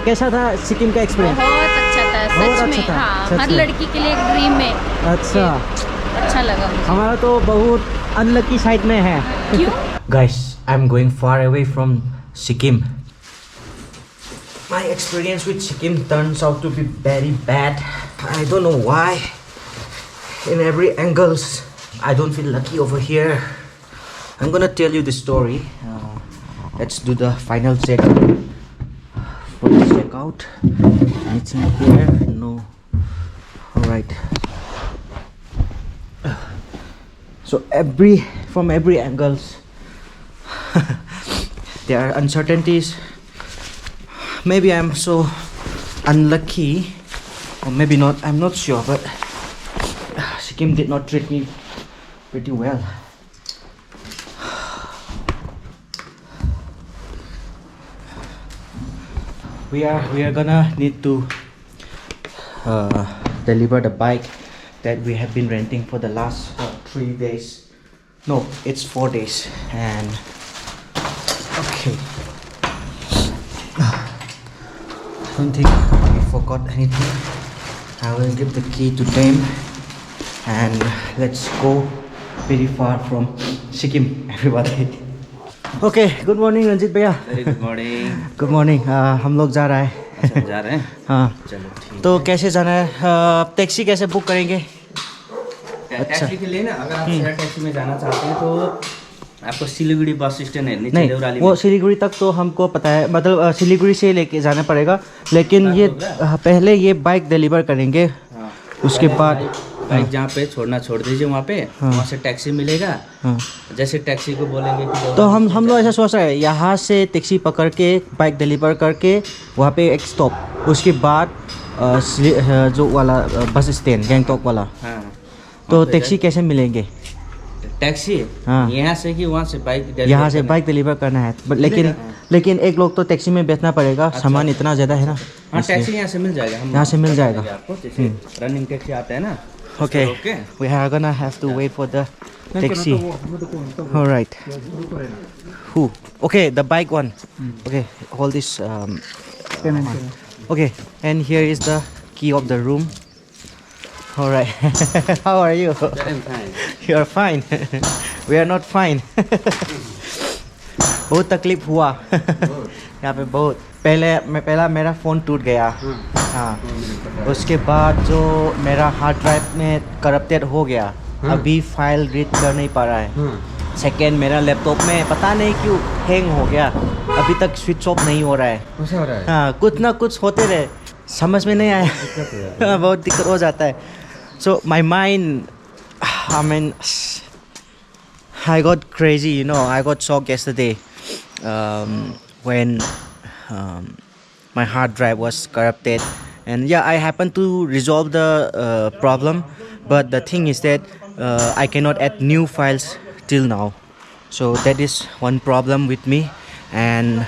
कैसा था सिक्किम का एक्सपीरियंस? बहुत अच्छा था बहुत सच अच्छा में। था, हाँ, सच हर में। लड़की के लिए एक ड्रीम है। अच्छा, अच्छा लगा मुझे। हमारा तो बहुत अनलकी साइड में है। क्यों? Guys, I'm going far away from Sikkim. My experience with Sikkim turns out to be very bad. I don't know why. In every angles, I don't feel lucky over here. I'm gonna tell you the story. Let's do the final checkout. For the checkout, anything here? No. All right. So from every angles, there are uncertainties. Maybe I'm so unlucky, or maybe not. I'm not sure, but Sikkim did not treat me pretty well. We are gonna need to deliver the bike that we have been renting for the last 3 days. No, it's 4 days. And okay, I don't think we forgot anything. I will give the key to them and let's go very far from Sikkim, everybody. Okay, good morning Ranjit भैया. Good morning. Good morning. हम लोग जा रहा है. अच्छा जा रहे हैं? हाँ, चलो ठीक। तो कैसे जाना है? टैक्सी कैसे बुक करेंगे? टैक्सी के लिए ना, अगर आप शेयर टैक्सी में जाना चाहते हैं तो आपको सिलीगुड़ी बस स्टैंड है नीचे नहीं, देवराली वो में। सिलीगुड़ी तक तो हमको पता है, मतलब सिलीगुड़ी से लेके जाना पड़ेगा. लेकिन ये पहले ये बाइक डिलीवर करेंगे. हाँ। उसके बाद बाइक जहाँ पे छोड़ना छोड़ दीजिए, वहाँ पे वहाँ से टैक्सी मिलेगा। हाँ. जैसे टैक्सी को बोलेंगे कि तो हम लोग ऐसा सोच रहे हैं, यहाँ से टैक्सी पकड़ के बाइक डिलीवर करके वहाँ पे एक स्टॉप, उसके बाद जो वाला बस स्टैंड गैंगटॉक वाला. हाँ, तो टैक्सी कैसे मिलेंगे? टैक्सी हाँ. यहाँ से कि वहाँ से बाइक यहाँ से बाइक डिलीवर करना है, लेकिन एक लोग तो टैक्सी में बैठना पड़ेगा. सामान इतना ज़्यादा है ना. हाँ, टैक्सी यहाँ से मिल जाएगा। हम यहाँ से मिल जाएगा. आपको जैसे रनिंग टैक्सी आता है ना। Okay, we are gonna have to wait for the taxi. All right. Who? Okay, the bike one. Okay, hold this. Okay, and here is the key of the room. All right. How are you? You are fine. We are not fine. बहुत तकलीफ हुआ यहाँ पे बहुत. पहला मेरा phone टूट गया. हाँ, उसके बाद जो मेरा हार्ड ड्राइव में करप्टेड हो गया. अभी फाइल रीड कर नहीं पा रहा है. सेकेंड, मेरा लैपटॉप में पता नहीं क्यों हैंग हो गया. अभी तक स्विच ऑफ नहीं हो रहा है. कैसे हो रहा है? हाँ, कुछ ना कुछ होते रहे, समझ में नहीं आया. बहुत दिक्कत हो जाता है. So my mind, I mean, I got crazy, you know. I got shocked yesterday when my hard drive was corrupted, and yeah, I happened to resolve the problem, but the thing is that I cannot add new files till now. So that is one problem with me, and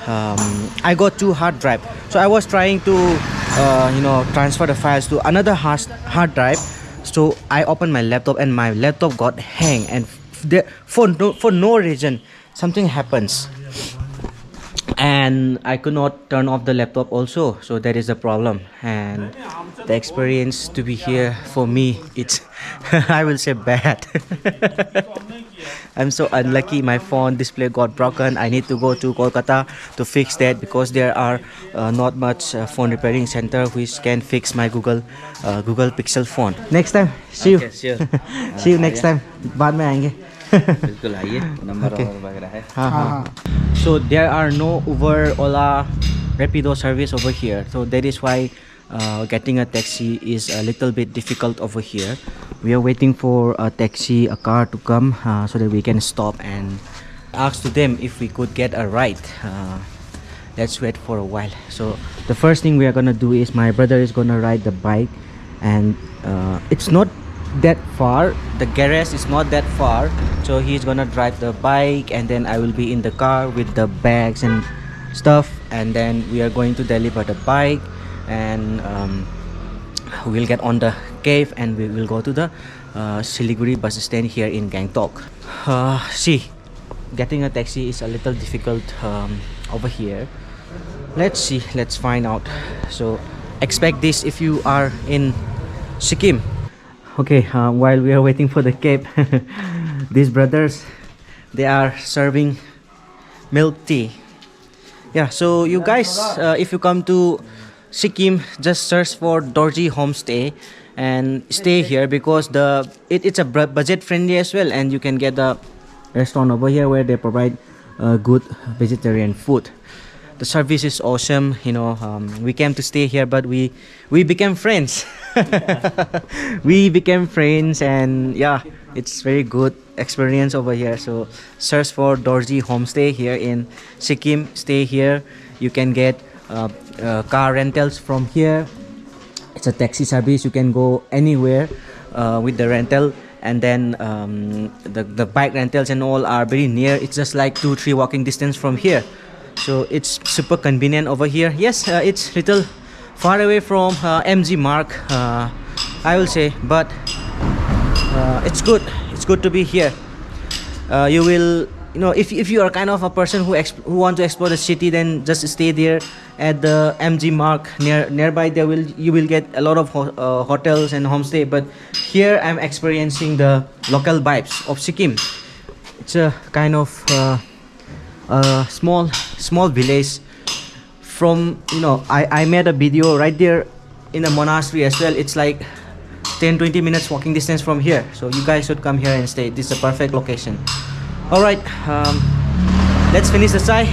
I got 2 hard drive. So I was trying to transfer the files to another hard drive. So I opened my laptop and my laptop got hang, and for no reason something happens, and I could not turn off the laptop also. So that is the problem, and the experience to be here for me, it's I will say bad. I'm so unlucky. My phone display got broken. I need to go to Kolkata to fix that, because there are not much phone repairing center which can fix my Google Pixel phone. Next time, see you. Okay, sure. See you next time. बाद में आएंगे. बिल्कुल आइए, number Okay. और वगैरह है। हाँ. So there are no Uber, Ola, Rapido service over here. So that is why getting a taxi is a little bit difficult over here. We are waiting for a taxi, a car to come so that we can stop and ask to them if we could get a ride. Let's wait for a while. So the first thing we are gonna do is my brother is gonna ride the bike, and it's not that far. The garage is not that far, so he's gonna drive the bike, and then I will be in the car with the bags and stuff, and then we are going to deliver the bike, and we'll get on the cave and we will go to the Siliguri bus stand here in Gangtok. See, getting a taxi is a little difficult over here. Let's see, let's find out. So expect this if you are in Sikkim. Okay, while we are waiting for the cab, these brothers, they are serving milk tea. Yeah, so you guys, if you come to Sikkim, just search for Dorji Homestay and stay here because it's a budget friendly as well, and you can get the restaurant over here where they provide good vegetarian food. The service is awesome, you know. We came to stay here, but we became friends. We became friends, and yeah, it's very good experience over here. So search for Dorji Homestay here in Sikkim. Stay here. You can get car rentals from here. It's a taxi service. You can go anywhere with the rental, and then the bike rentals and all are very near. It's just like 2-3 walking distance from here. So it's super convenient over here. Yes, it's little far away from MG Mark, I will say, but it's good. It's good to be here. You will, you know, if you are kind of a person who want to explore the city, then just stay there at the MG Mark nearby. You will get a lot of hotels and homestay. But here I'm experiencing the local vibes of Sikkim. It's a kind of small village. From, you know, I made a video right there in the monastery as well. It's like 10-20 minutes walking distance from here, so you guys should come here and stay. This is a perfect location. All right, let's finish the chai.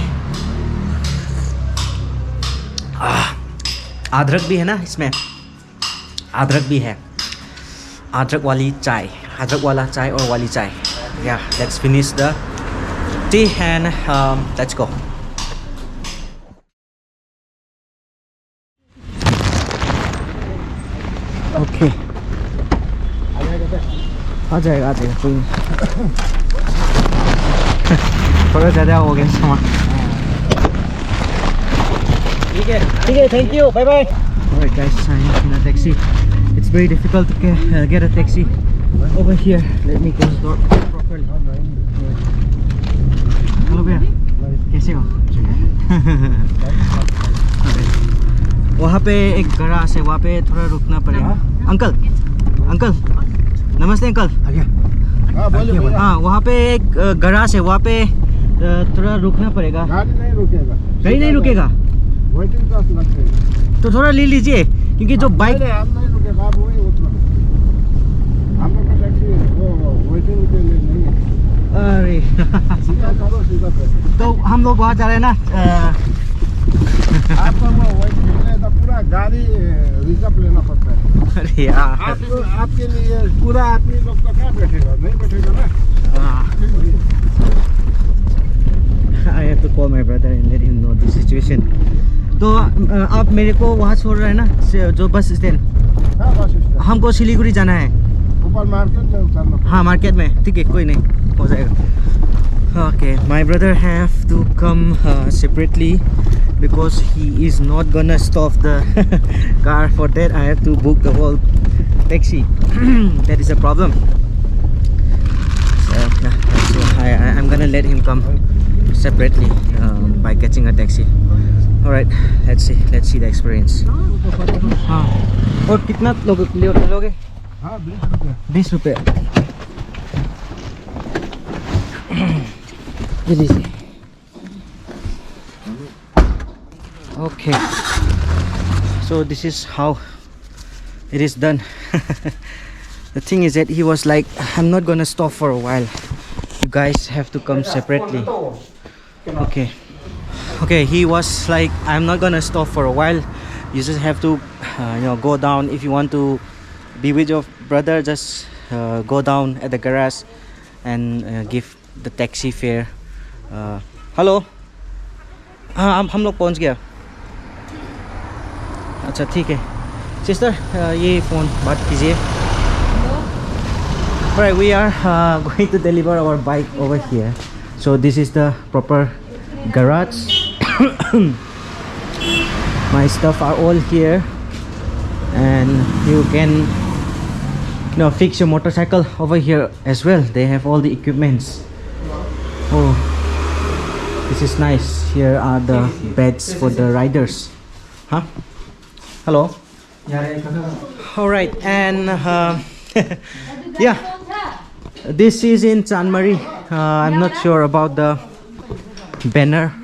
अदरक भी है ना इसमें, अदरक भी है, अदरक वाली चाय, अदरक वाला चाय और वाली चाय. Yeah, let's finish the tea and let's go. Okay. आ जाएगा कोई नहीं. थोड़ा ज़्यादा हो गया सामान. ठीक है, thank you, bye bye. Alright guys, I'm in a taxi. It's very difficult to get a taxi over here. Let me close the door properly. Hello भैया, कैसे हो? वहाँ पे एक गराज है, वहाँ पे थोड़ा रुकना पड़ेगा. अंकल नमस्ते अंकल. हाँ, वहाँ पे एक गराज है, वहाँ पे थोड़ा रुकना पड़ेगा. गाड़ी नहीं रुकेगा. तो थोड़ा ले लीजिए, क्योंकि जो बाइक अरे तो हम लोग वहाँ जा रहे हैं ना. आपका वो पूरा गाड़ी रिजर्व लेना पड़ता है. अरे यार, आपके लिए पूरा आदमी लोग तो क्या बैठेगा, नहीं बैठेगा ना. I have to call my brother and let him know the situation. तो आप मेरे को वहाँ छोड़ रहे हैं ना, जो बस स्टैंड. हाँ, बस स्टैंड. हमको सिलीगुड़ी जाना है. ऊपर मार्केट में उतरना. हाँ, मार्केट में. ठीक है, कोई नहीं, हो जाएगा. Okay, my brother have to come separately because he is not gonna stop the car. For that I have to book the whole taxi. That is a problem. So yeah, I'm gonna let him come separately by catching a taxi. All right, let's see the experience. हाँ, और कितना लोगे? हाँ, 20 रुपये. 20 रुपये. Okay, so this is how it is done. The thing is that he was like, I'm not gonna stop for a while, you guys have to come separately. Okay, he was like, I'm not gonna stop for a while, you just have to go down. If you want to be with your brother, just go down at the garage and give the taxi fare. Hello, हाँ हम लोग पहुँच गया. अच्छा ठीक है sister, ये phone बात कीजिए. Alright, we are going to deliver our bike over here. So this is the proper garage. My stuff are all here, and you can fix your motorcycle over here as well. They have all the equipments. Oh, this is nice. here are the beds for the riders. Huh? Hello. All right, and yeah, this is in Chanmari. I'm not sure about the banner.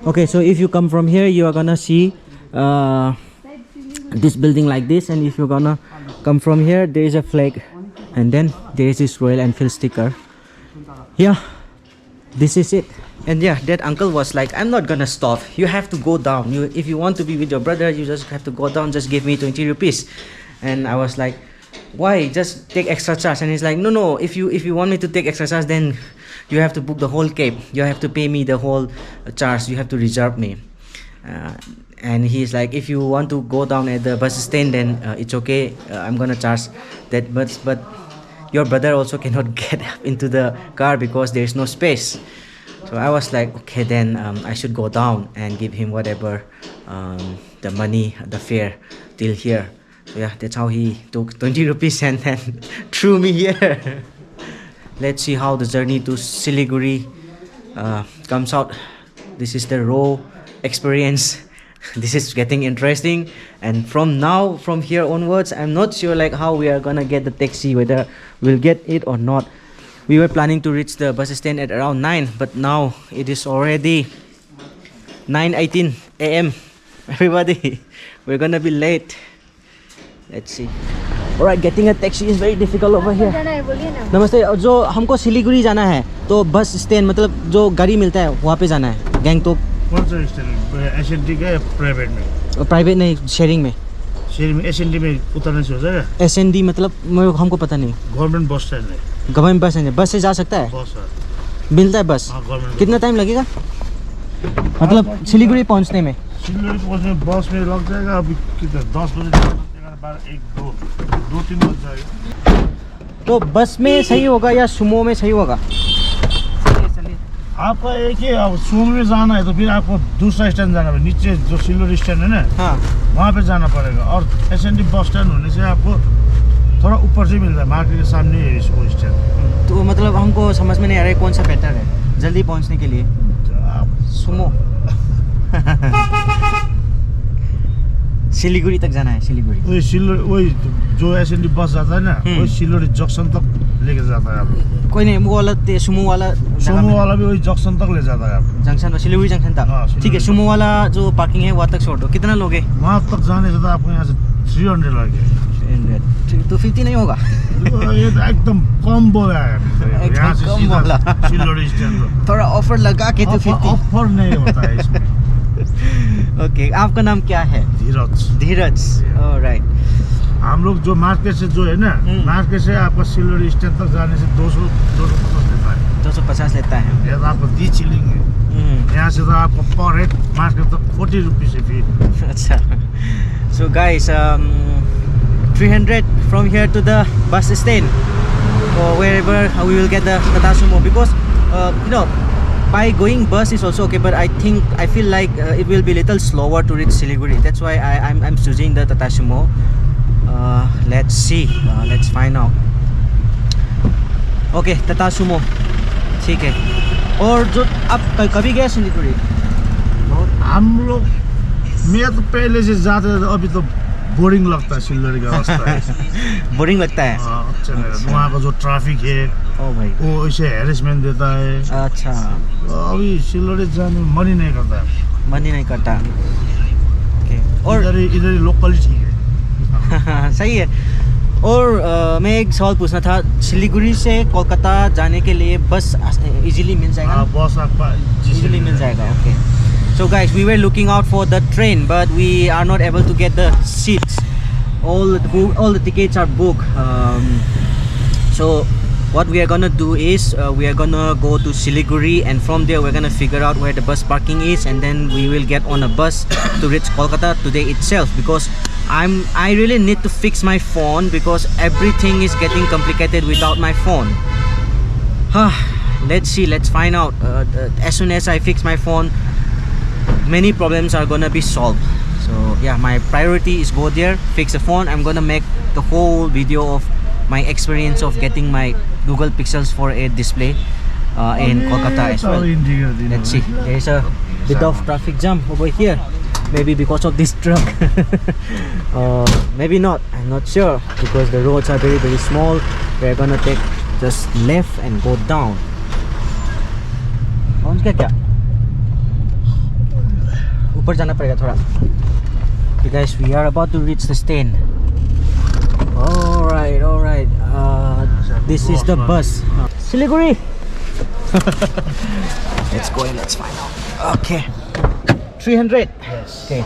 Okay, so if you come from here, you are gonna see this building like this, and if you're gonna come from here, there is a flag, and then there is this Royal Enfield sticker. Yeah, this is it. And yeah, that uncle was like, I'm not gonna stop, you have to go down. If you want to be with your brother, you just have to go down, just give me 20 rupees. And I was like, why, just take extra charge? And he's like, no, if you want me to take extra charge, then you have to book the whole cab, you have to pay me the whole charge, you have to reserve me. And he's like, if you want to go down at the bus stand, then it's okay, I'm gonna charge that. But your brother also cannot get up into the car because there's no space. So I was like, okay, then I should go down and give him whatever the money, the fare till here. So yeah, that's how he took 20 rupees and then threw me here. Let's see how the journey to Siliguri comes out. This is the raw experience. This is getting interesting, and from here onwards, I'm not sure like how we are gonna get the taxi, whether we'll get it or not. We were planning to reach the bus stand at around 9, but now it is already 9:18 a.m. Everybody, we're gonna be late. Let's see. Alright, getting a taxi is very difficult over here. नमस्ते, जो हमको सिलीगुड़ी जाना है तो bus stand मतलब जो गाड़ी मिलता है वहाँ पे जाना है, गैंगटोक। कौन सा स्टैंड, एसएनडी का या प्राइवेट में? प्राइवेट नहीं, शेयरिंग में। शेयरिंग में एसएनडी में उतरने से हो जाएगा? एसएनडी मतलब हमको पता नहीं। गवर्नमेंट बस स्टैंड है। गवर्नमेंट बस है, बस से जा सकता है? बस मिलता है बस? हाँ, गवर्नमेंट। कितना टाइम लगेगा मतलब सिलीगुड़ी पहुँचने में? सिलीगुड़ी पहुँचने में बस में लग जाएगा अभी कितना, 10 बजे, 2-3 बज जाएगा। तो बस में सही होगा या सुमो में सही होगा? आपका एक ही, अब सुमो में जाना है तो फिर आपको दूसरा स्टैंड जाना है, नीचे जो सिल्लोड स्टैंड है ना, हाँ, वहाँ पे जाना पड़ेगा। और एसएनडी बस स्टैंड होने से आपको थोड़ा ऊपर से मिलता है, मार्केट के सामने है इसको स्टैंड। तो मतलब हमको समझ में नहीं आ रहा है कौन सा बेटर है जल्दी पहुँचने के लिए? सुमो। सिलीगुड़ी तक जाना है, सिलीगुड़ी। वही जो एसएनडी बस जाता है ना, वही सिल्लोड जंक्शन तक लेके जाता है आपको। कोई नहीं, वो वाला सुमो वाला भी वही जंक्शन तक ले जाता है आपको। जंक्शन, सिलीगुड़ी जंक्शन तक? ठीक है, सुमो वाला जो पार्किंग है वहाँ तक छोड़ दो। कितना लोगे वहाँ तक जाने से? तो आपको यहाँ से 300 लगेगा। 250 नहीं होगा? ये तो एकदम कम बोला है, यहाँ से सीधा सिल्लोड स्टैंड। थोड़ा ऑफर लगा के 250। ऑफर नहीं होता है इसमें। ओके, आपका नाम क्या है? धीरज। धीरज, ऑलराइट। हम लोग जो मार्केट से जो है ना, मार्केट से आपका सिल्लोड स्टैंड तक जाने से 250 लेता है। 250 लेता है। ये तो आपको 10 चिलेंगे। यहाँ से तो आपको पर हेड मार्केट तक 40 रुपीज़ है फिर। अच्छा, so guys 300 from here to the bus stand or wherever we will get the Tata Sumo, because you know, by going bus is also okay, but I feel like it will be little slower to reach Siliguri. That's why I'm choosing the Tata Sumo. Let's see, let's find out. Okay, Tata Sumo, ठीक है। और जो आप कभी गए सिलीगुड़ी? हम लोग, मैं तो पहले से जाते थे, अभी तो बोरिंग लगता है सिल्लोड का रास्ता। बोरिंग लगता है? अच्छा, वहाँ का जो ट्रैफिक है, ओ भाई, वो ऐसे हैरेसमेंट देता है। अच्छा, अभी सिल्लोड जाने में मन ही नहीं करता है। मन ही नहीं करता। ओके, और इधर लोकल ही ठीक है। सही है। और मैं एक सवाल पूछना था, सिलीगुड़ी से कोलकाता जाने के लिए बस इजीली मिल जाएगा? बस आपका इजीली मिल जाएगा। Okay, so guys, we were looking out for the train, but we are not able to get the seats. All the tickets are booked. So what we are gonna do is we are gonna go to Siliguri, and from there we're gonna figure out where the bus parking is, and then we will get on a bus to reach Kolkata today itself, because I really need to fix my phone because everything is getting complicated without my phone. Let's see, let's find out. As soon as I fix my phone, many problems are gonna be solved. So yeah, my priority is go there, fix the phone. I'm gonna make the whole video of my experience of getting my Google Pixels 4a display in Kolkata as well. Let's see, there is a bit of traffic jam over here. Maybe because of this truck. Maybe not. I'm not sure because the roads are very small. We're gonna take just left and go down. पहुंच गया क्या? ऊपर जाना पड़ेगा थोड़ा. Okay guys, we are about to reach the stand. Alright. This is the bus. Siliguri. Let's go and let's find out. Okay. 300. Yes. Okay.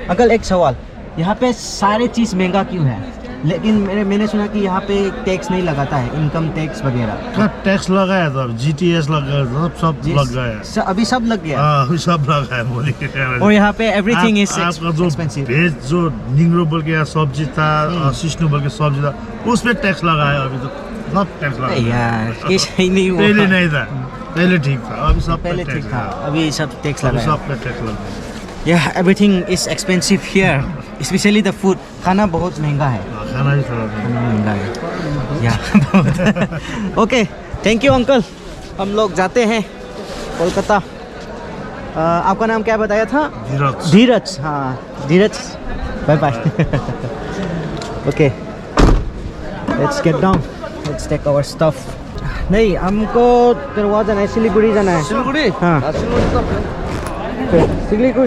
Uncle एक सवाल, यहाँ पे सारे चीज़ महंगा क्यों है? लेकिन मैंने सुना कि यहाँ पे टैक्स नहीं लगाता है, इनकम टैक्स वगैरह. क्या टैक्स लगाया था? GTS लगाया था, सब लग गया. अभी सब लग गया. हाँ, अभी सब लगा है बोली के. और यहाँ पे एवरीथिंग इज आपका जो एक्सपेंसिव. भेज जो निंगरो बोल के सब्जी था, सिस्नो बोल के सब्जी था, उसमें टैक्स लगाया. अभी तो सब टैक्स लगाया. यार ये सही नहीं हुआ. पहले नहीं था, पहले ठीक था, अभी सब पे पहले टैक्स ठीक था, लगा. अभी सब टैक्स अभी लगा. सब पे टैक्स लगा. Yeah, everything is expensive here, especially the food. खाना बहुत महंगा है. खाना भी थोड़ा खाना महंगा है. Yeah. Okay, thank you uncle. हम लोग जाते हैं कोलकाता. आपका नाम क्या बताया था? धीरज. धीरज. हाँ, धीरज. Bye bye. Okay, let's get down. Let's take our stuff. नहीं, हमको करवा जाना है, सिलीगुड़ी जाना है. सिलीगुड़ी? हाँ.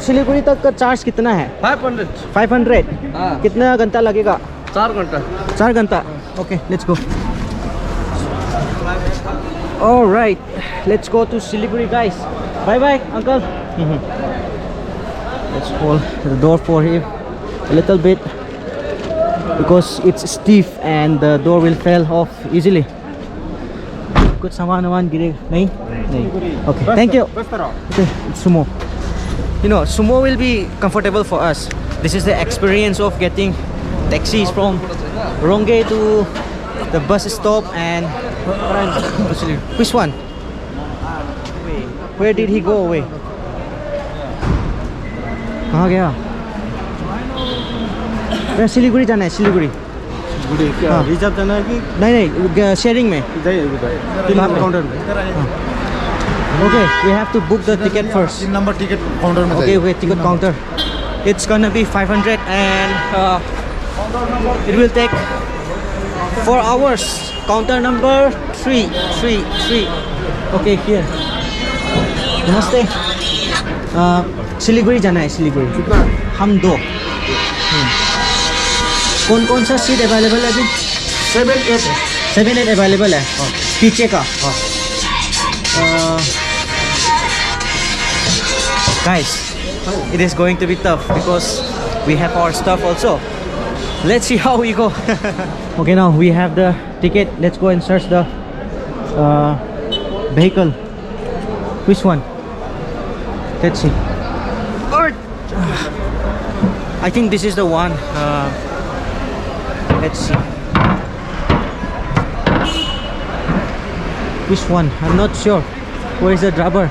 सिलीगुड़ी तक का चार्ज कितना है? 500. हाँ. कितना घंटा लगेगा? 4 घंटा. 4 घंटा. Okay, let's go. Alright, let's go to Siliguri guys. Bye bye uncle. Let's hold the door for him a little bit because it's stiff and the door will fall off easily. कुछ सामान गिरेगा नहीं? Okay, thank you. Okay, it's sumo. You know, sumo will be comfortable for us. This is the experience of getting taxis from Ronge to the bus stop and which one? Where did he go away? कहाँ गया? सिलीगुड़ी जाना है, सिलीगुड़ी. क्या reserve जाना है कि नहीं sharing में. काउंटर में. Okay, we have to book the ticket first. 3 number ticket counter में. Okay, ticket counter. It's gonna be 500 and it will take 4 hours. Counter number 3. Okay, here. नमस्ते. सिलीगुड़ी जाना है, सिलीगुड़ी. हम 2. कौन सा सीट अवेलेबल है अभी? 7-8 अवेलेबल है. पीछे का. Guys, it is going to be tough because we have our stuff also. Let's see how we go. Okay, now we have the ticket. Let's go and search the vehicle. Which one? Let's see. I think this is the one. Let's see. Which one? I'm not sure. Where is the driver?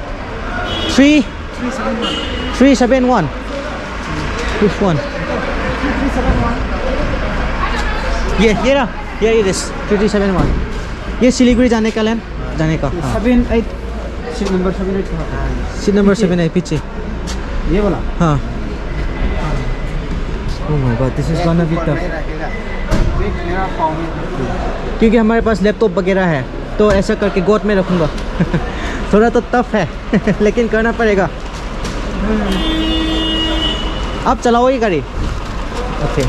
371. Which one? Yeah, it is 3371. ये सिलीगुड़ी जाने का line जाने का. 7-8 seat number 7-8 seat number 7 है पीछे. ये वाला. हाँ. Oh my God, this is gonna be tough. क्योंकि हमारे पास लैपटॉप वगैरह है तो ऐसा करके गोद में रखूँगा. थोड़ा तो टफ है लेकिन करना पड़ेगा. आप चलाओगे गाड़ी? ओके.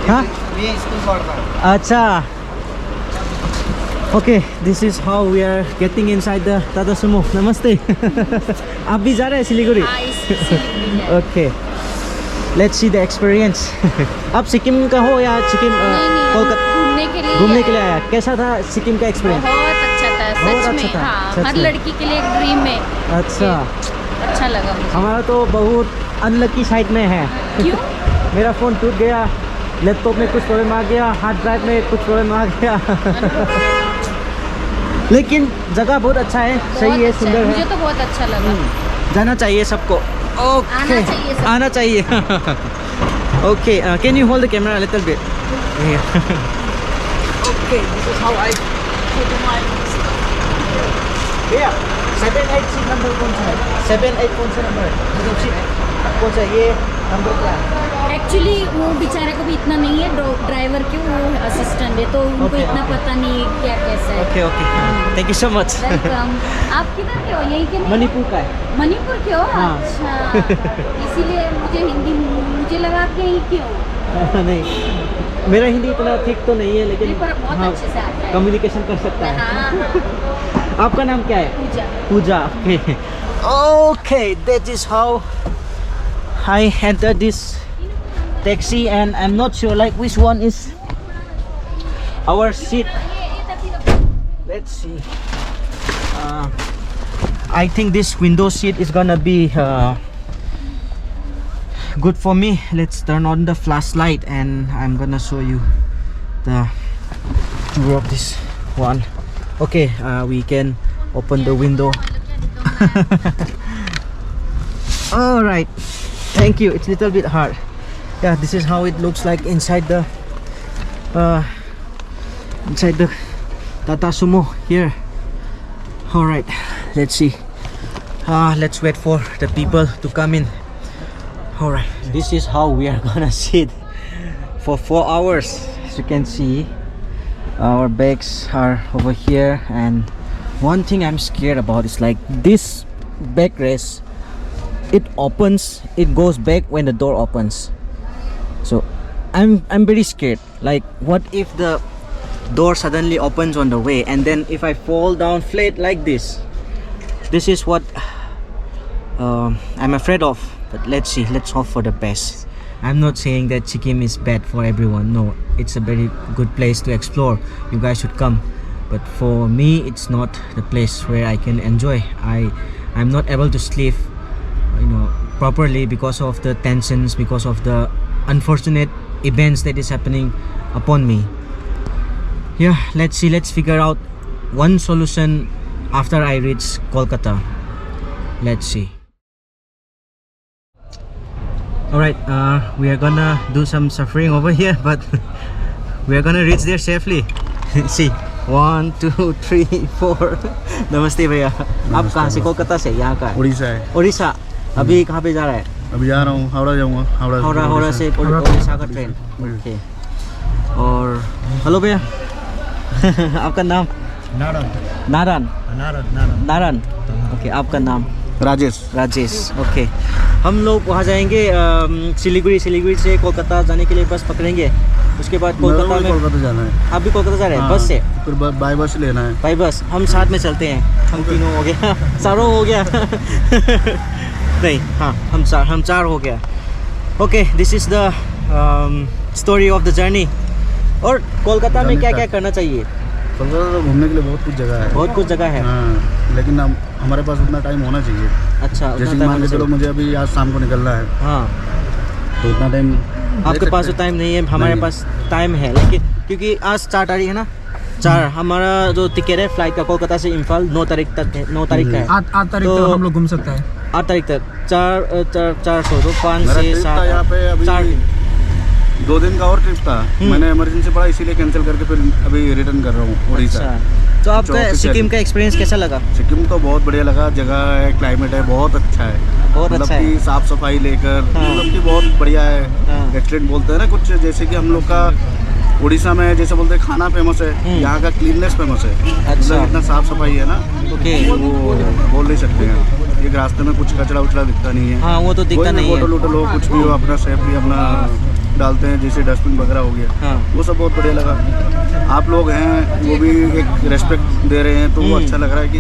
हाँ. अच्छा. Okay, this is how we are getting inside the Tata Sumo. Namaste. आप भी जा रहे हैं सिलीगुड़ी? हाँ, सिलीगुड़ी है. Okay. Let's see the experience. आप सिक्किम का हो या सिक्किम कोलकाता? घूमने के लिए आया. कैसा था सिक्किम का एक्सपीरियंस? बहुत अच्छा था, बहुत सच अच्छा में. था, हाँ, सच हर में. लड़की के लिए एक ड्रीम है. अच्छा. अच्छा लगा मुझे. हमारा तो बहुत अनलकी साइड में है. क्यों? मेरा फ़ोन टूट गया, लैपटॉप में कुछ प्रॉब्लम आ गया, हार्ड ड्राइव में कुछ प्रॉब्लम आ गया. लेकिन जगह बहुत अच्छा है, सही है, बहुत अच्छा सुंदर मुझे है. तो बहुत अच्छा लगा. जाना चाहिए सबको. आना चाहिए सबको. आना चाहिए. Okay, can you hold the camera a little bit? Yeah. Okay, this is how I put my stuff. Yeah, 7-8 seat number कौन सा है? 7-8 कौन सा नंबर है? मतलब सीट कौन सा? ये नंबर क्या है? एक्चुअली वो बेचारे को भी इतना नहीं है, ड्राइवर के वो असिस्टेंट है, तो उनको Okay, इतना okay. पता नहीं क्या कैसा है। Okay okay, thank you so much. Welcome. आप किधर के हो? यहीं के नहीं? मणिपुर का है। मणिपुर के हो? हाँ। अच्छा, इसीलिए मुझे लगा आप यहीं के हो। नहीं, मेरा हिंदी इतना ठीक तो नहीं है, लेकिन नहीं, पर बहुत अच्छे से आता है। कम्युनिकेशन कर सकता है। हाँ, आपका नाम क्या है? पूजा। Puja. Okay. Okay, that is how I entered this taxi, and I'm not sure like which one is our seat. Let's see. I think this window seat is gonna be good for me. Let's turn on the flashlight and I'm gonna show you the tour of this one. Okay, we can open the window. All right, thank you. It's a little bit hard. Yeah, this is how it looks like inside the Tata Sumo here. All right, let's see. Let's wait for the people to come in. All right, this is how we are gonna sit for 4 hours. As you can see, our bags are over here, and one thing I'm scared about is like this backrest, it opens, it goes back when the door opens. So I'm very scared, like what if the door suddenly opens on the way, and then if I fall down flat like this is what I'm afraid of. But let's see, let's hope for the best. I'm not saying that Sikkim is bad for everyone. No, it's a very good place to explore. You guys should come. But for me, it's not the place where I can enjoy. I'm not able to sleep, properly because of the tensions, because of the unfortunate events that is happening upon me. Yeah, let's see, let's figure out one solution after I reach Kolkata. Let's see. Alright, we are gonna do some suffering over here, but we are gonna reach there safely. See, 1 2 3 4. नमस्ते भैया, आप कहाँ से? कोलकाता से? यहाँ का है? उड़ीसा है। उड़ीसा। अभी कहाँ पे जा रहा है? अभी जा रहा हूँ, हावड़ा जाऊँगा। हावड़ा से उड़ीसा का ट्रेन। ओके। और हेलो भैया, आपका नाम? नारायण। नारायण। ओके, आपका नाम? राजेश। ओके, हम लोग वहाँ जाएंगे सिलीगुड़ी से कोलकाता जाने के लिए बस पकड़ेंगे। उसके बाद कोलकाता जाना है। आप भी कोलकाता जा रहे हैं? बस से? फिर बाई बस लेना है। By bus. हम साथ में चलते हैं। हम तीनों हो गया, चारों हो गया। नहीं, हाँ, हम चार हो गया। Okay, this is the story of the journey. और कोलकाता में क्या क्या करना चाहिए? कोलकाता तो घूमने के लिए बहुत कुछ जगह है। हाँ, लेकिन हमारे पास उतना टाइम होना चाहिए। अच्छा, जैसे मान के चलो मुझे अभी आज शाम को निकलना है। हाँ, तो उतना टाइम आपके पास तो टाइम नहीं है, हमारे पास टाइम है, लेकिन क्योंकि आज 4 तारीख है ना, 4 हमारा जो टिकट है फ्लाइट का कोलकाता से इम्फाल 9 तारीख तक है। 9 तारीख का है। 8 तारीख तक हम लोग घूम सकते हैं। 8 तारीख तक 400 तो 5 से 7 यहाँ पे अभी 4 दिन 2 दिन का और ट्रिप था। मैंने इमरजेंसी पड़ा, इसीलिए कैंसिल करके फिर अभी रिटर्न कर रहा हूँ उड़ीसा। अच्छा, तो आपका सिक्किम का एक्सपीरियंस कैसा लगा? सिक्किम तो बहुत बढ़िया लगा। जगह है, क्लाइमेट है, बहुत अच्छा है। बहुत अच्छा है। साफ सफाई लेकर मतलब कि बहुत बढ़िया है। एक्सीलेंट बोलते हैं ना कुछ, जैसे कि हम लोग का उड़ीसा में जैसे बोलते हैं खाना फेमस है, यहाँ का क्लीननेस फेमस है। अच्छा, मतलब इतना साफ सफाई है ना, ओके, वो बोल नहीं सकते हैं। एक रास्ते में कुछ कचरा उचरा दिखता नहीं है। हाँ, वो तो दिखता नहीं है। फोटो लो कुछ भी हो, अपना सेफली अपना डालते हैं, जैसे डस्टबिन वगैरह हो गया। हाँ, वो सब बहुत बढ़िया लगा। आप लोग हैं वो भी एक रेस्पेक्ट दे रहे हैं, तो वो अच्छा लग रहा है कि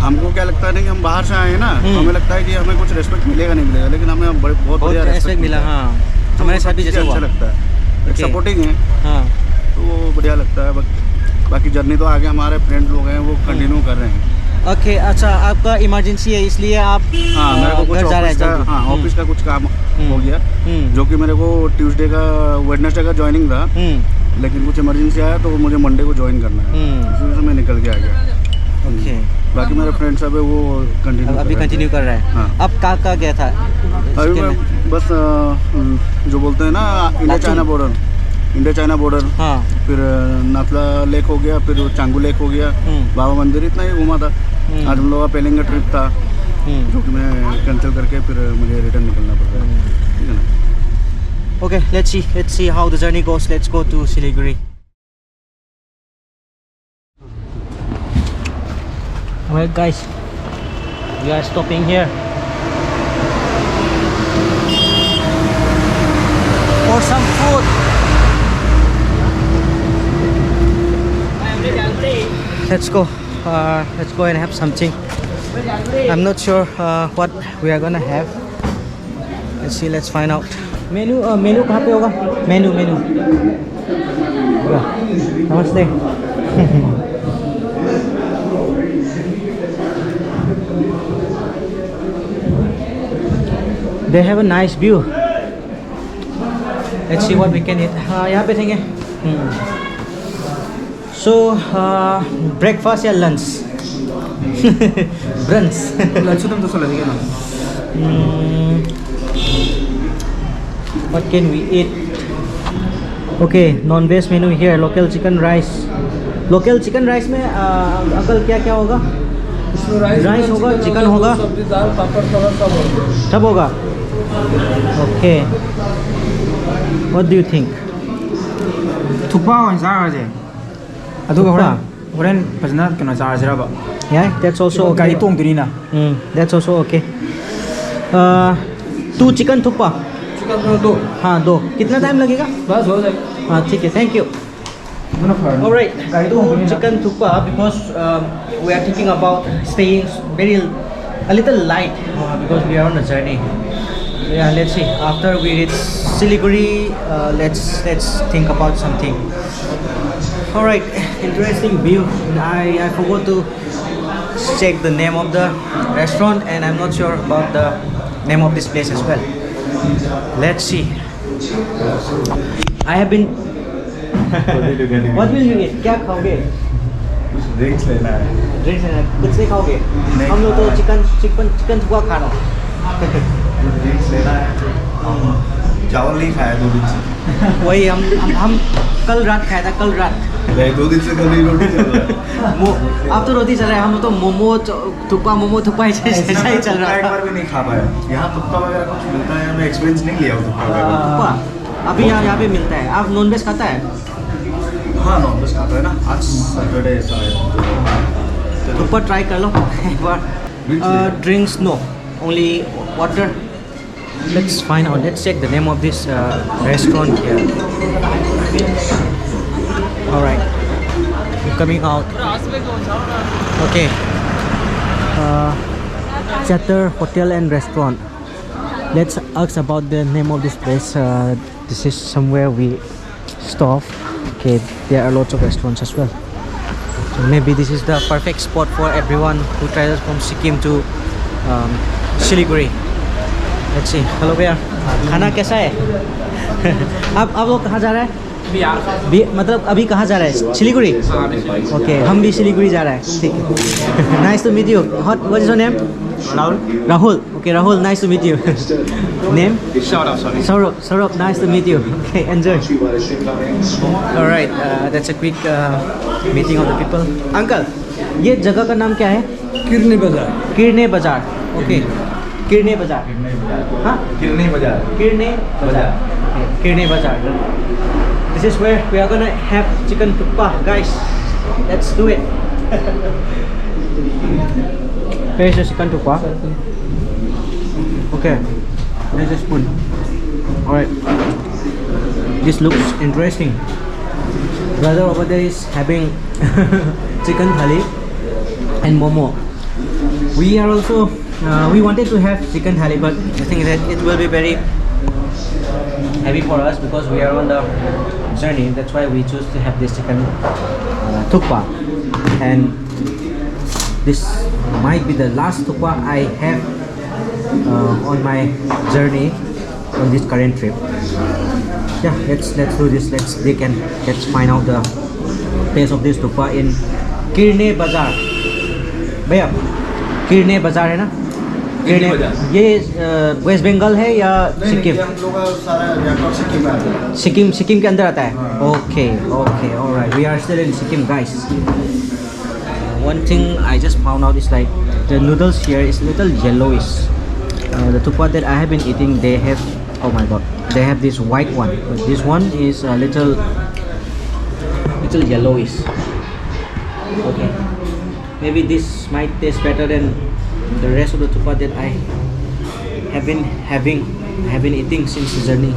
हमको क्या लगता है ना कि हम बाहर से आए हैं ना, हमें लगता है कि हमें कुछ रेस्पेक्ट मिलेगा नहीं मिलेगा, लेकिन हमें बहुत बढ़िया रेस्पेक्ट मिला। हाँ, हमारे साथ भी जैसे अच्छा लगता है, सपोर्टिंग है। हाँ, तो वो बढ़िया लगता है। बाकी जर्नी तो आगे हमारे फ्रेंड लोग हैं, वो कंटिन्यू कर रहे हैं। ओके, अच्छा, आपका इमरजेंसी है इसलिए आप मेरे को कुछ घर जा रहे हैं? हाँ, ऑफिस का कुछ काम हो गया, जो कि मेरे को ट्यूसडे का वेडनेसडे का ज्वाइनिंग था, लेकिन कुछ इमरजेंसी आया तो मुझे मंडे को ज्वाइन करना है, इसी वजह से मैं निकल के आ गया। ओके, बाकी मेरे फ्रेंड सब है वो कंटिन्यू कर रहा है। हाँ। अब कहाँ गया था? अभी मैं बस जो बोलते हैं ना इंडिया चाइना बॉर्डर, हाँ, फिर नाथला लेक हो गया, फिर चांगू लेक हो गया, बाबा मंदिर, इतना ही घूमा था। आज हम लोग का पेलिंग का ट्रिप था, जो कि मैं कैंसिल करके फिर मुझे रिटर्न निकलना पड़ रहा है, ठीक है ना। Okay, let's see how the journey goes. Let's go to Siliguri. Alright guys, we are stopping here for some food. Let's go and have something. I'm not sure what we are gonna have. Let's see, let's find out. मेनू कहाँ पे होगा? मेनू नमस्ते. They have a nice view. Let's see what we can eat. यहाँ पे देंगे. So breakfast या lunch? Brunch. Lunch तुम तो सोला दिया ना. What can we eat? Okay, non-veg menu here. Local chicken rice. Local chicken rice में अंकल क्या क्या होगा? राइस होगा, चिकन होगा, सब्जी, दाल, पापड़, सलाद सब होगा. Okay. What do you think? Thukpa one charge है. अदुगा होरेन फजना कनो charge rava. Yeah, that's also okay. गाड़ी तोंगदरी ना. That's also okay. 2 chicken thukpa. Chicken दो. हाँ 2. कितना टाइम लगेगा? बस हो जाए. हाँ ठीक है, thank you. Alright, गाड़ी तो 2 chicken thukpa because we are thinking about staying a little light because we are on a journey. Yeah, let's see. After we reach Siliguri, let's think about something. Alright, interesting view. I forgot to check the name of the restaurant and I'm not sure about the name of this place as well. Let's see. I have been. What will you eat? क्या खाओगे? Drinks लेना है. Drinks लेना है. कुछ नहीं खाओगे? हम लोग तो चिकन थुक्पा खाना. ड्रिंक्स लेना है. चावल नहीं खाया 2 दिन से. वही हम कल रात खाया था, कल रात. नहीं 2 दिन से कल ही रोटी चल रहा है. अब तो रोटी चल रहा है, हम तो मोमो थुक्पा ऐसा ही चल रहा एक था. बार भी नहीं खा पाया. यहाँ तुक्का वगैरह कुछ मिलता है, मैं एक्सपीरियंस नहीं लिया हूँ तुक्का वगैरह. थुक्पा अभी यहाँ पे मिलता है. आप नॉन वेज खाता है? हाँ नॉनवेज खाता है ना. आज सैटरडे ऐसा है. थुक्पा ट्राई कर लो एक बार. Drinks no, only water. Let's find out. Let's check the name of this restaurant here. Alright, we're coming out. Okay. Chatter Hotel and Restaurant. Let's ask about the name of this place. This is somewhere we stop. Okay, there are lots of restaurants as well. So maybe this is the perfect spot for everyone who travels from Sikkim to Siliguri. Let's see. Hello भैया, खाना कैसा है? आप लोग कहाँ जा रहे हैं? मतलब अभी कहाँ जा रहे हैं? सिलीगुड़ी? ओके, हम भी सिलीगुड़ी जा रहे हैं. ठीक है. Nice to meet you. What is your name? Rahul. Okay, Rahul. Nice to meet you. Name? Saurabh. Nice to meet you. Okay, enjoy. All right. That's a quick meeting of the people. Uncle, ये जगह का नाम क्या है? किरनी बाजार. किरने बाजार. Okay. किरने बाजार. हाँ? किरनी बाजार. किरने बाजार. Okay, किरने बाजार. This is where we are gonna have chicken thukpa, guys. Let's do it. Here's the chicken thukpa. Okay, there's a spoon. Alright, this looks interesting. Brother over there is having chicken thali and momo. We are also we wanted to have chicken thali, but I think that it will be very heavy for us because we are on the journey. That's why we choose to have this chicken thukpa, and this might be the last thukpa I have on my journey on this current trip. Yeah, let's do this. Let's find out the place of this thukpa in Kirne Bazaar. भैया किरने बाजार है ना? किरने ये waste Bengal है या सिक्किम? सिक्किम के अंदर आता है. Okay alright, we are still in Sikkim guys. one thing I just found out is like the noodles here is little yellowish. The thukpa that I have been eating, they have, oh my god, they have this white one, but this one is a little yellowish. Okay, maybe this might taste better than the rest of the thukpa that I have been eating since the journey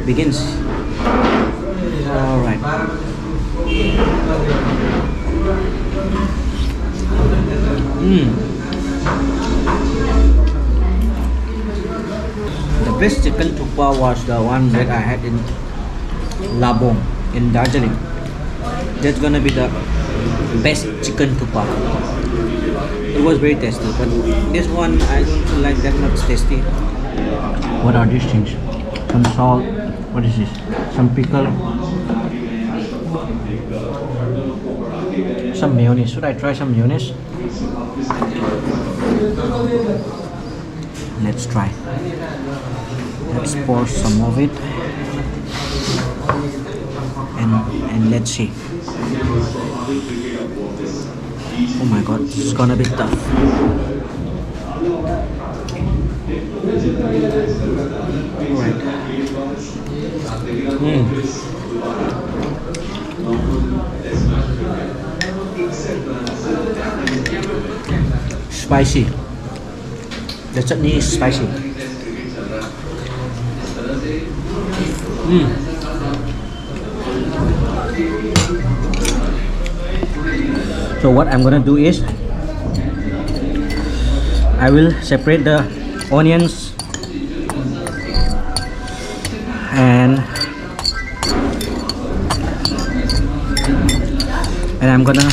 begins. All right. The best chicken thukpa was the one that I had in Labong in Darjeeling. That's gonna be the best chicken thukpa. It was very tasty, but this one I don't feel like that much tasty. What are these things? Some salt. What is this? Some pickle. Some mayonnaise. Should I try some mayonnaise? Let's try. Let's pour some of it. And let's see. Oh my god, this is gonna be tough. Alright. Spicy. The chutney is spicy. So what I'm gonna do is I will separate the onions and I'm gonna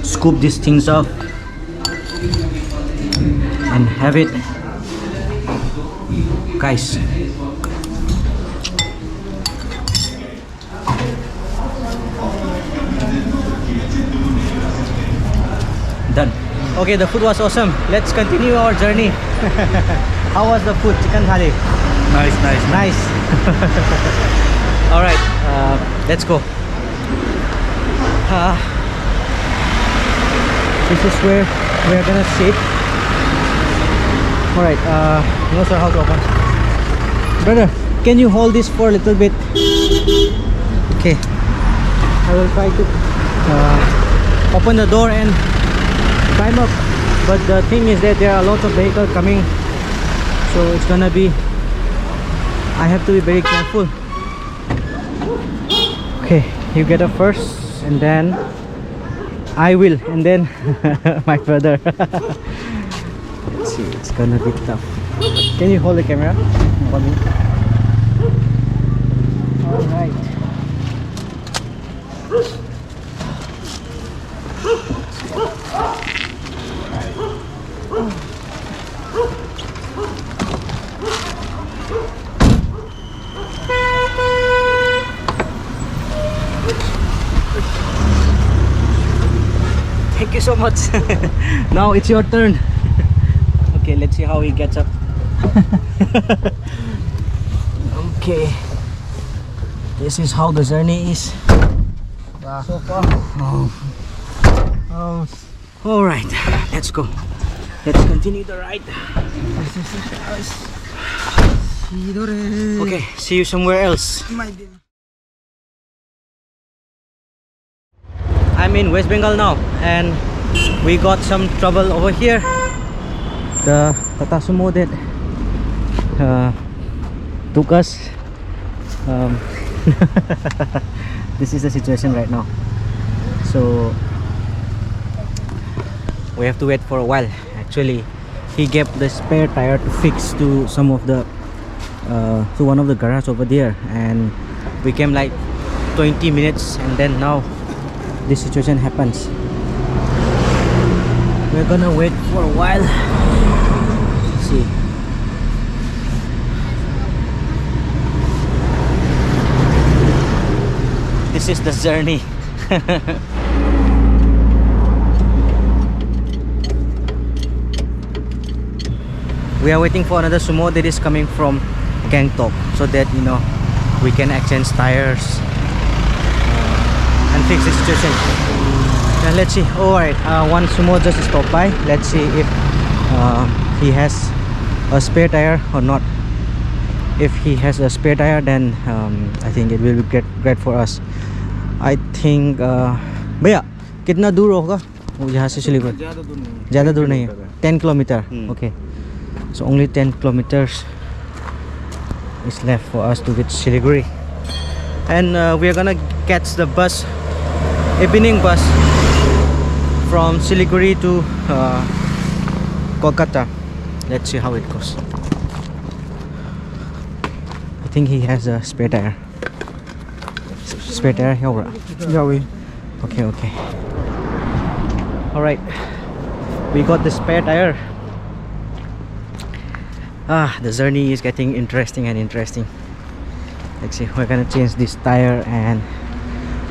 scoop these things off and have it, guys. Done. Okay, the food was awesome. Let's continue our journey. How was the food? Chicken thali. Nice. All right, let's go. This is where we're gonna sit. All right. No sir, how to open? Brother, can you hold this for a little bit? Okay. I will try to open the door and climb up, but the thing is that there are lots of vehicles coming, so it's gonna be, I have to be very careful. Okay, you get up first and then I will, and then my brother. Let's see, it's gonna be tough. Can you hold the camera for me? All right. Thank you so much. Now it's your turn. Okay, let's see how he gets up. Okay, this is how the journey is so far. All right, let's go. Let's continue the ride. Okay, see you somewhere else. I'm in West Bengal now, and we got some trouble over here. The Tata Sumo that took us. This is the situation right now. So we have to wait for a while. Actually, he gave the spare tire to fix to some of the to one of the garage over there, and we came like 20 minutes, and then now this situation happens. We're gonna wait for a while. Let's see. This is the journey. We are waiting for another sumo that is coming from Gangtok, so that we can exchange tires and fix the situation. Yeah, let's see. All right, one sumo just stopped by. Let's see if he has a spare tire or not. If he has a spare tire, then I think it will be great for us. I think भैया कितना दूर होगा वो यहाँ से सिलीगुड़ी? ज़्यादा दूर नहीं है, 10 kilometer. Okay, so only 10 kilometers is left for us to reach Siliguri, and we are gonna catch the bus, evening bus from Siliguri to Kolkata. Let's see how it goes. I think he has a spare tire. Spare tire here. Yeah, we. Okay, okay. All right, we got the spare tire. The journey is getting interesting and interesting. Let's see, we're gonna change this tire and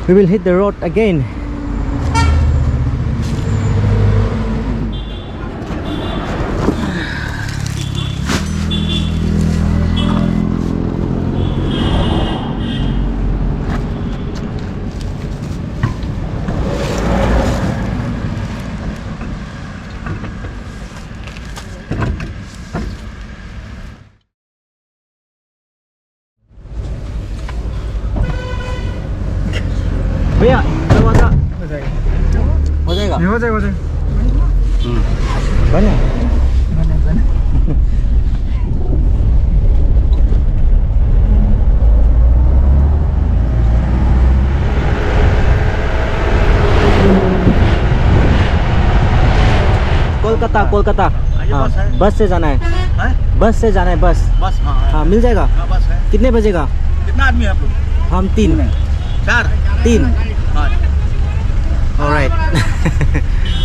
we will hit the road again. भैया दरवाजा हो जाएगा हो जाएगा? नहीं हो जाएगा, हो जाएगा। बने? बने बने कोलकाता कोलकाता। हाँ, बस से जाना है। बस से जाना है, बस। बस हाँ, मिल जाएगा? बस है। कितने बजे का? कितना आदमी है आप लोग? हम 3 3 Alright.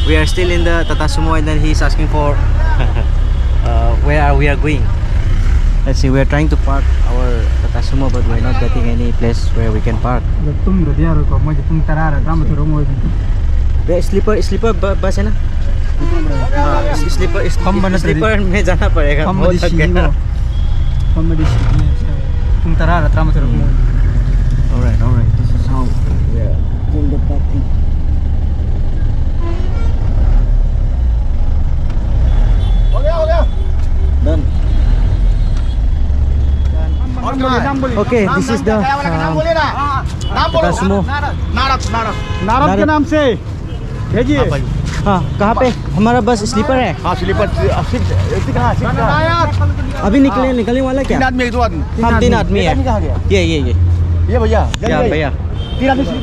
We are still in the Tata Sumo and then he's asking for where we are going. Let's see, we are trying to park our Tata Sumo but we are not getting any place where we can park. जब तुम रदिया रुको मुझे तुम तरार राम तो रोमो वे sleeper bus है ना? हाँ, sleeper में जाना पड़ेगा। हम बहुत थक गया। तुम तरार राम तो रोमो Alright, alright. This is how we are doing the parking. हो गया Done. और Okay, this is the नाम बोलो Tata Sumo. नारद के नाम से भेजिए। हाँ, कहाँ पे? हमारा बस स्लीपर है। हाँ स्लीपर अभी निकलने वाला क्या? 3 आदमी 1 2 आदमी हम 3 आदमी है। ये ये भैया Yeah, भैया.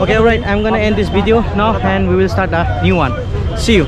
Okay, alright. I'm gonna end this video now and we will start a new one. See you.